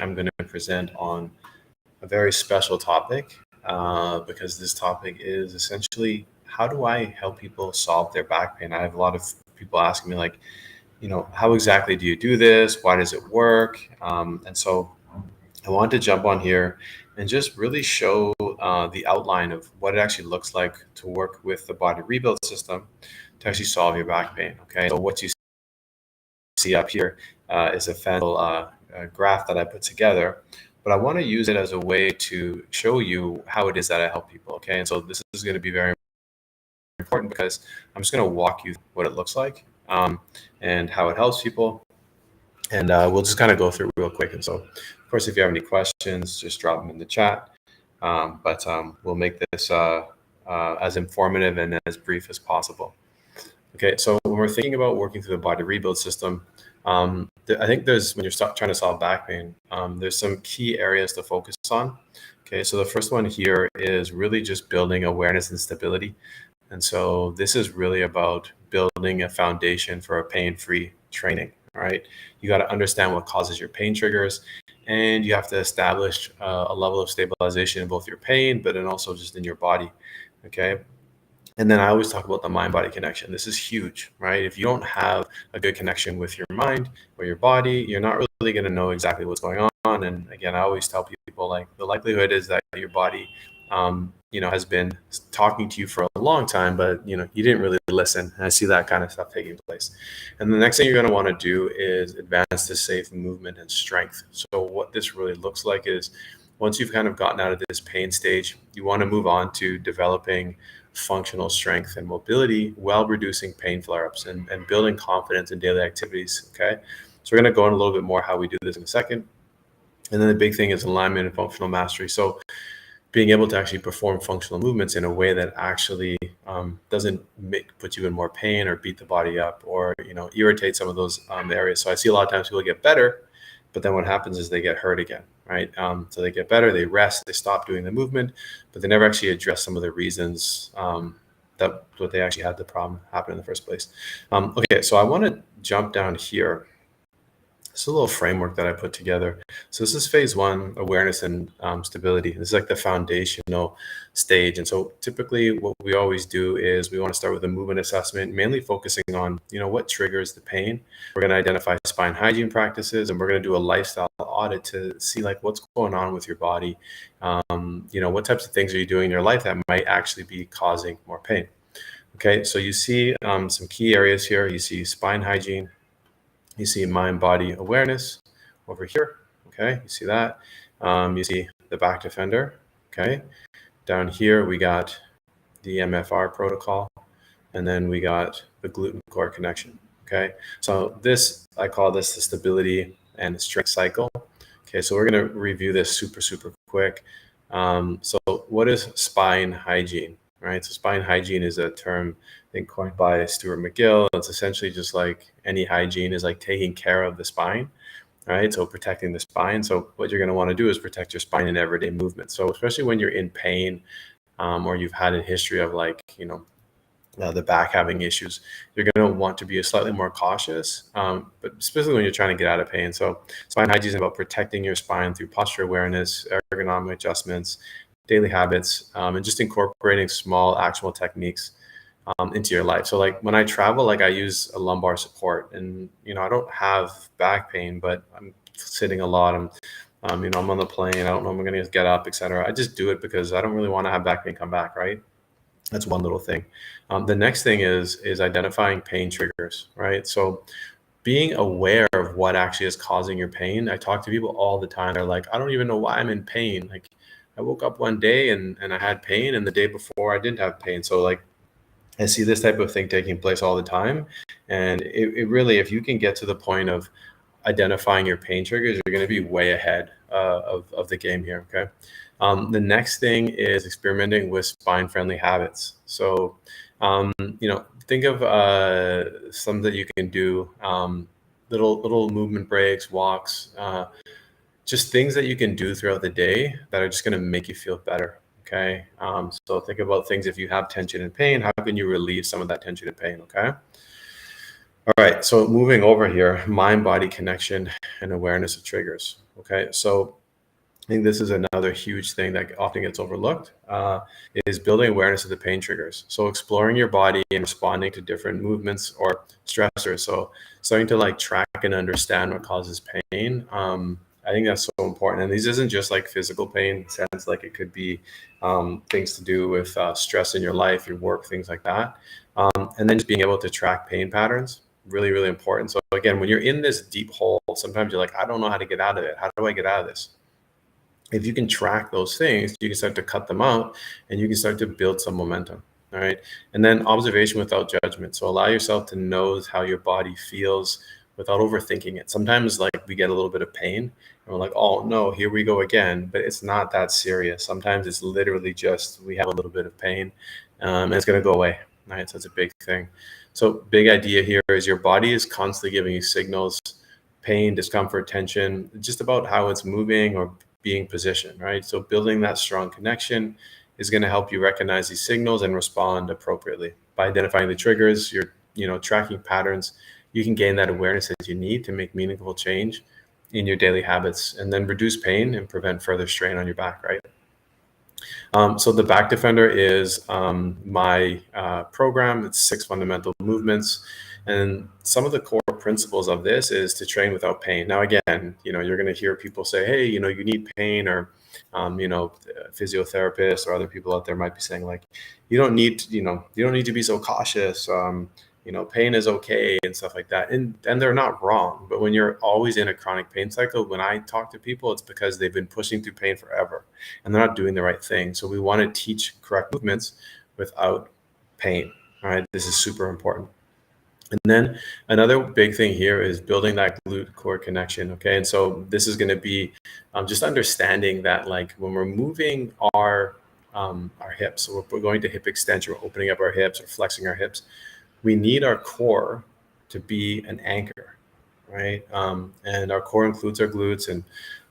I'm going to present on a very special topic because this topic is essentially how do I help people solve their back pain? I have a lot of people asking me like, how exactly do you do this? Why does it work? And so I wanted to jump on here and just really show the outline of what it actually looks like to work with the body rebuild system to actually solve your back pain. Okay, so what you see up here is a fancy graph that I put together, but I want to use it as a way to show you how it is that I help people. Okay, and so this is going to be very important because I'm just going to walk you through what it looks like and how it helps people. And we'll just kind of go through real quick. And so, of course, if you have any questions, just drop them in the chat. But we'll make this as informative and as brief as possible. Okay, so when we're thinking about working through the body rebuild system, I think when you're trying to solve back pain, there's some key areas to focus on. Okay, so the first one here is really just building awareness and stability. And so this is really about building a foundation for a pain-free training. All right, you got to understand what causes your pain triggers, and you have to establish a level of stabilization in both your pain, but then also just in your body. Okay. And then I always talk about the mind-body connection. This is huge, right? If you don't have a good connection with your mind or your body, you're not really going to know exactly what's going on. And again, I always tell people like the likelihood is that your body, has been talking to you for a long time, but you didn't really listen. And I see that kind of stuff taking place. And the next thing you're going to want to do is advance to safe movement and strength. So what this really looks like is once you've kind of gotten out of this pain stage, you want to move on to developing functional strength and mobility while reducing pain flare-ups and building confidence in daily activities. Okay, so we're going to go in a little bit more how we do this in a second. And then the big thing is alignment and functional mastery. So being able to actually perform functional movements in a way that actually doesn't put you in more pain or beat the body up or irritate some of those areas. So I see a lot of times people get better, but then what happens is they get hurt again, right? So they get better, they rest, they stop doing the movement, but they never actually address some of the reasons that what they actually had the problem happen in the first place. Okay, so I want to jump down here. It's a little framework that I put together. So this is phase one, awareness and stability. This is like the foundational stage. And so typically what we always do is we want to start with a movement assessment, mainly focusing on, what triggers the pain. We're going to identify spine hygiene practices, and we're going to do a lifestyle audit to see like what's going on with your body. What types of things are you doing in your life that might actually be causing more pain? Okay, so you see some key areas here. You see spine hygiene. You see mind-body awareness over here. Okay, you see that. You see the back defender. Okay, down here we got the MFR protocol, and then we got the Glute-Core connection. Okay, so I call this the stability and the strength cycle. Okay, so we're going to review this super quick. So what is spine hygiene? Right, so spine hygiene is a term I think coined by Stuart McGill. It's essentially just like any hygiene is like taking care of the spine, right? So protecting the spine. So what you're going to want to do is protect your spine in everyday movement. So especially when you're in pain or you've had a history of like, the back having issues, you're going to want to be slightly more cautious, but specifically when you're trying to get out of pain. So spine hygiene is about protecting your spine through posture awareness, ergonomic adjustments, daily habits, and just incorporating small actionable techniques into your life. So like when I travel, like I use a lumbar support, and I don't have back pain, but I'm sitting a lot. I'm on the plane. I don't know if I'm going to get up, etc. I just do it because I don't really want to have back pain come back, right? That's one little thing. The next thing is identifying pain triggers, right? So being aware of what actually is causing your pain. I talk to people all the time. They're like, I don't even know why I'm in pain. Like I woke up one day and I had pain, and the day before I didn't have pain. So like I see this type of thing taking place all the time. And it really, if you can get to the point of identifying your pain triggers, you're going to be way ahead of the game here. Okay. The next thing is experimenting with spine-friendly habits. So, think of some that you can do, little movement breaks, walks, just things that you can do throughout the day that are just going to make you feel better. Okay. So think about things. If you have tension and pain, how can you relieve some of that tension and pain? Okay. All right. So moving over here, mind-body connection and awareness of triggers. Okay, so I think this is another huge thing that often gets overlooked, is building awareness of the pain triggers. So exploring your body and responding to different movements or stressors. So starting to like track and understand what causes pain. I think that's so important. And these isn't just like physical pain. It sounds like it could be things to do with stress in your life, your work, things like that. And then just being able to track pain patterns, really, really important. So again, when you're in this deep hole, sometimes you're like, I don't know how to get out of it. How do I get out of this? If you can track those things, you can start to cut them out and you can start to build some momentum. All right. And then observation without judgment. So allow yourself to know how your body feels without overthinking it. Sometimes, like, we get a little bit of pain and we're like, oh no, here we go again. But it's not that serious. Sometimes it's literally just we have a little bit of pain and it's going to go away. Right. So it's a big thing. So, big idea here is your body is constantly giving you signals, pain, discomfort, tension, just about how it's moving or being positioned, right? So building that strong connection is going to help you recognize these signals and respond appropriately. By identifying the triggers, you're, tracking patterns, you can gain that awareness that you need to make meaningful change in your daily habits and then reduce pain and prevent further strain on your back, right? So the Back Defender is my program. It's 6 fundamental movements. And some of the core principles of this is to train without pain. Now, again, you're going to hear people say, hey, you need pain, or, physiotherapists or other people out there might be saying like, you don't need to be so cautious. Pain is okay and stuff like that. And they're not wrong. But when you're always in a chronic pain cycle, when I talk to people, it's because they've been pushing through pain forever and they're not doing the right thing. So we want to teach correct movements without pain. All right. This is super important. And then another big thing here is building that glute-core connection. Okay. And so this is going to be just understanding that, like, when we're moving our hips, so we're going to hip extension, we're opening up our hips or flexing our hips, we need our core to be an anchor, right? And our core includes our glutes and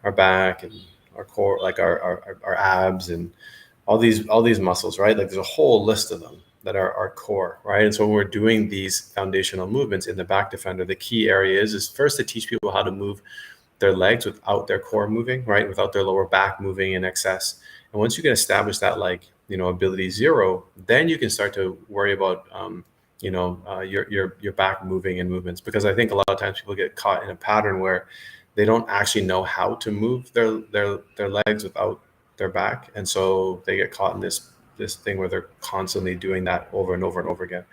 our back and our core, like our abs and all these muscles, right? Like, there's a whole list of them that are our core, right? And so when we're doing these foundational movements in the Back Defender, the key area is first to teach people how to move their legs without their core moving, right? Without their lower back moving in excess. And once you can establish that, like, ability zero, then you can start to worry about, your back moving and movements. Because I think a lot of times people get caught in a pattern where they don't actually know how to move their legs without their back, and so they get caught in this thing where they're constantly doing that over and over and over again.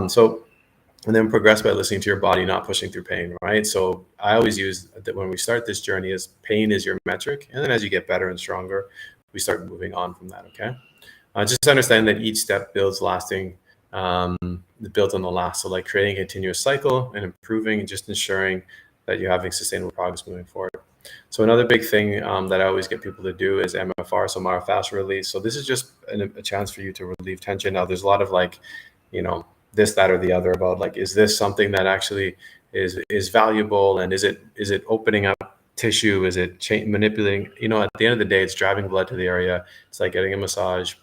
So and then progress by listening to your body, not pushing through pain, right? So I always use that when we start this journey is pain is your metric. And then as you get better and stronger, we start moving on from that, okay? Just understand that each step builds builds on the last. So, like, creating a continuous cycle and improving and just ensuring that you're having sustainable progress moving forward. So another big thing that I always get people to do is MFR, so myofascial release. So this is just a chance for you to relieve tension. Now, there's a lot of, like, this, that, or the other about, like, is this something that actually is valuable, and is it opening up tissue? Is it manipulating? At the end of the day, it's driving blood to the area. It's like getting a massage,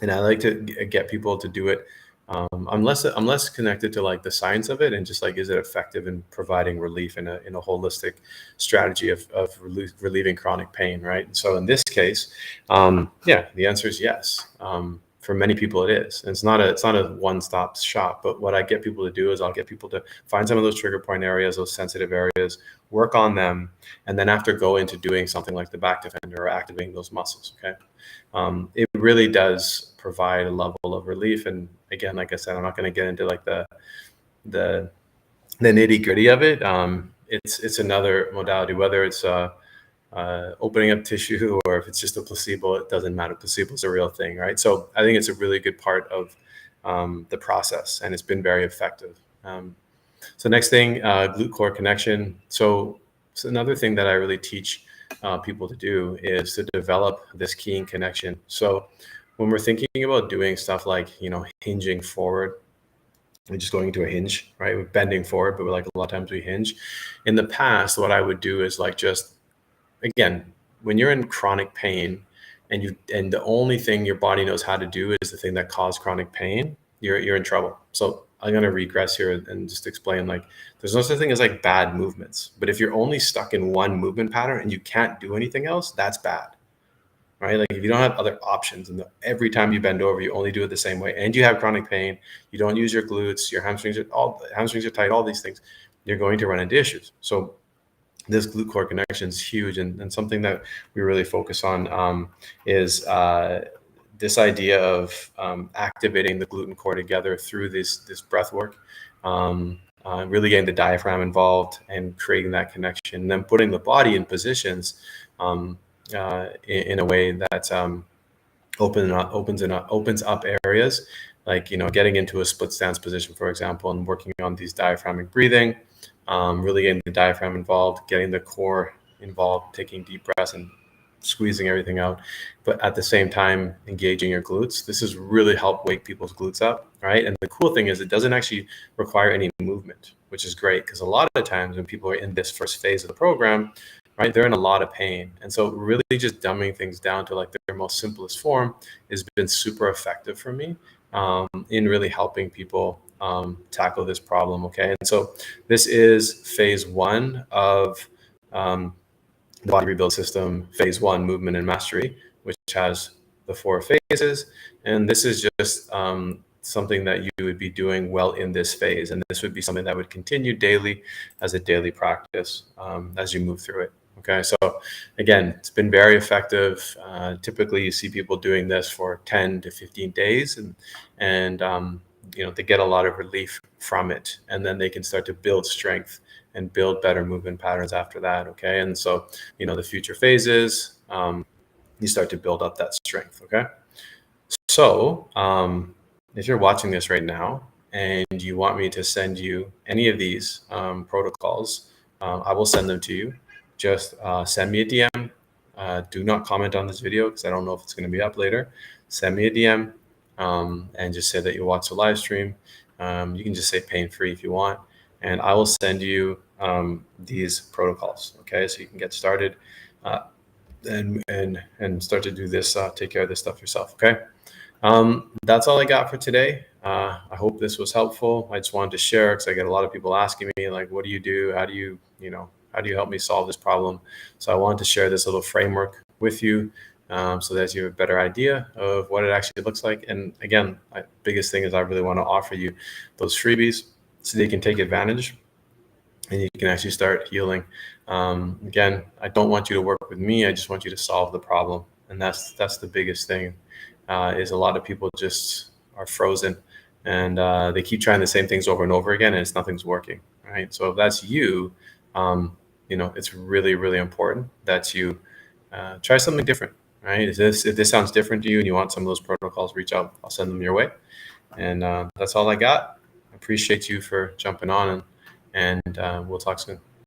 and I like to get people to do it. I'm less connected to, like, the science of it, and just like, is it effective in providing relief in a holistic strategy of relieving chronic pain, right? And so in this case, yeah, the answer is yes. For many people, it is. And it's not a one-stop shop. But what I get people to do is I'll get people to find some of those trigger point areas, those sensitive areas, work on them, and then after go into doing something like the Back Defender or activating those muscles. Okay. It really does provide a level of relief. And again, like I said, I'm not going to get into, like, the nitty gritty of it. It's another modality, whether it's opening up tissue or if it's just a placebo, it doesn't matter. Placebo is a real thing, right? So I think it's a really good part of the process, and it's been very effective. So next thing, glute-core connection. So another thing that I really teach people to do is to develop this keying connection. So when we're thinking about doing stuff like, hinging forward, we're just going into a hinge, right? We're bending forward, but a lot of times we hinge. In the past, what I would do is, like, just, again, when you're in chronic pain and the only thing your body knows how to do is the thing that caused chronic pain, you're in trouble. So I'm going to regress here and just explain, like, there's no such thing as like bad movements. But if you're only stuck in one movement pattern and you can't do anything else, that's bad, right? Like if you don't have other options and every time you bend over, you only do it the same way and you have chronic pain, you don't use your glutes, your hamstrings are tight, all these things, you're going to run into issues. So this glute-core connection is huge, and something that we really focus on is this idea of activating the glute and core together through this breath work, really getting the diaphragm involved and creating that connection, and then putting the body in positions in a way that opens up areas, like, getting into a split stance position, for example, and working on these diaphragmic breathing, really getting the diaphragm involved, getting the core involved, taking deep breaths and squeezing everything out, but at the same time engaging your glutes. This has really helped wake people's glutes up, right? And the cool thing is it doesn't actually require any movement, which is great, because a lot of times when people are in this first phase of the program, right, they're in a lot of pain. And so really just dumbing things down to like their most simplest form has been super effective for me in really helping people tackle this problem. Okay. And so this is phase one of the body rebuild system, phase one, movement and mastery, which has the 4 phases. And this is just something that you would be doing well in this phase. And this would be something that would continue daily as a daily practice as you move through it. Okay, so again, it's been very effective. Typically, you see people doing this for 10 to 15 days, and they get a lot of relief from it, and then they can start to build strength and build better movement patterns after that. Okay, and so the future phases, you start to build up that strength. Okay, so if you're watching this right now and you want me to send you any of these protocols, I will send them to you. Just send me a DM. Do not comment on this video because I don't know if it's going to be up later. Send me a DM and just say that you watch the live stream. You can just say pain-free if you want, and I will send you these protocols. Okay, so you can get started and start to do this, take care of this stuff yourself. Okay. That's all I got for today. I hope this was helpful. I just wanted to share because I get a lot of people asking me, like, what do you do? How do you help me solve this problem? So I wanted to share this little framework with you so that you have a better idea of what it actually looks like. And again, my biggest thing is I really want to offer you those freebies so that you can take advantage and you can actually start healing. Again, I don't want you to work with me. I just want you to solve the problem. And that's the biggest thing. Is a lot of people just are frozen and they keep trying the same things over and over again, and nothing's working, right? So if that's you, it's really, really important that you try something different, right? If this sounds different to you and you want some of those protocols, reach out. I'll send them your way. And that's all I got. I appreciate you for jumping on, and we'll talk soon.